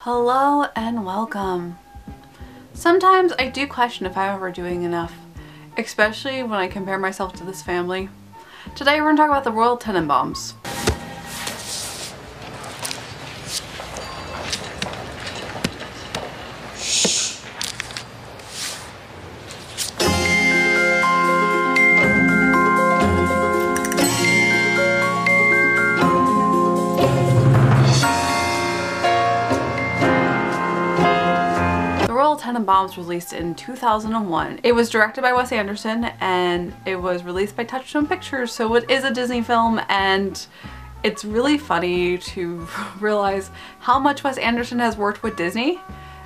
Hello and welcome. Sometimes I do question if I'm ever doing enough, especially when I compare myself to this family. Today we're going to talk about the Royal Tenenbaums. Tenenbaums was released in 2001. It was directed by Wes Anderson and it was released by Touchstone Pictures, so it is a Disney film, and it's really funny to realize how much Wes Anderson has worked with Disney,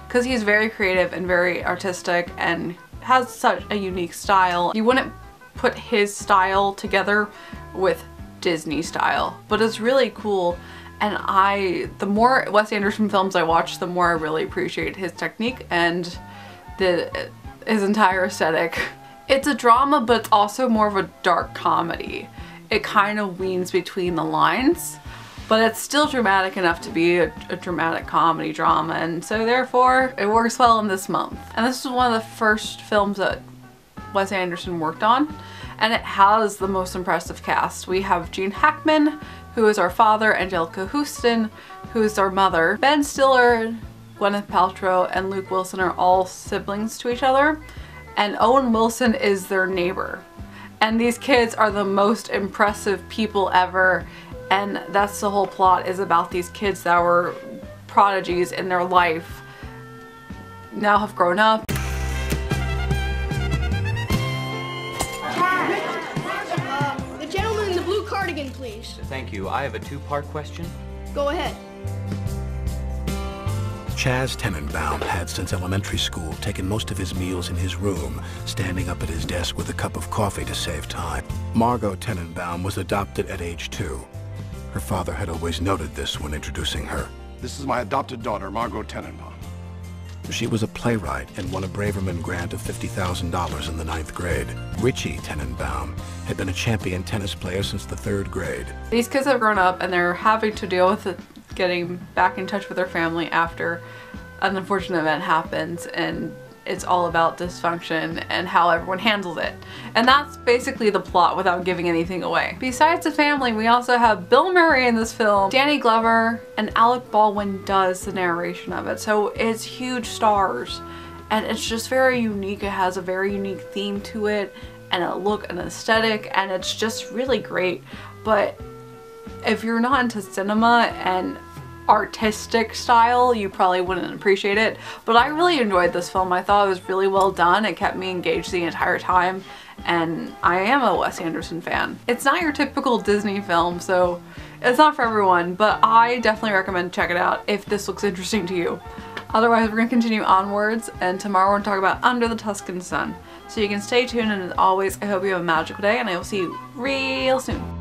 because he's very creative and very artistic and has such a unique style. You wouldn't put his style together with Disney style, but it's really cool. And the more Wes Anderson films I watch, the more I really appreciate his technique and his entire aesthetic. It's a drama, but it's also more of a dark comedy. It kind of weans between the lines, but it's still dramatic enough to be a dramatic comedy drama, and so therefore it works well in this month. And this is one of the first films that Wes Anderson worked on, and it has the most impressive cast. We have Gene Hackman, who is our father, Angelica Houston, who is our mother. Ben Stiller, Gwyneth Paltrow, and Luke Wilson are all siblings to each other, and Owen Wilson is their neighbor. And these kids are the most impressive people ever, and that's the whole plot, is about these kids that were prodigies in their life, now have grown up. Cardigan, please. Thank you. I have a two-part question. Go ahead. Chaz Tenenbaum had, since elementary school, taken most of his meals in his room, standing up at his desk with a cup of coffee to save time. Margot Tenenbaum was adopted at age 2. Her father had always noted this when introducing her. This is my adopted daughter, Margot Tenenbaum. She was a playwright and won a Braverman grant of $50,000 in the 9th grade. Richie Tenenbaum had been a champion tennis player since the 3rd grade. These kids have grown up and they're having to deal with getting back in touch with their family after an unfortunate event happens, and it's all about dysfunction and how everyone handles it. And that's basically the plot without giving anything away. Besides the family, we also have Bill Murray in this film, Danny Glover, and Alec Baldwin does the narration of it. So it's huge stars, and it's just very unique. It has a very unique theme to it, and a look and aesthetic, and it's just really great. But if you're not into cinema and artistic style, you probably wouldn't appreciate it, but I really enjoyed this film. I thought it was really well done. It kept me engaged the entire time, and I am a Wes Anderson fan. It's not your typical Disney film, so it's not for everyone, but I definitely recommend check it out if this looks interesting to you. Otherwise, we're going to continue onwards, and tomorrow we're going to talk about Under the Tuscan Sun. So you can stay tuned, and as always, I hope you have a magical day, and I will see you real soon.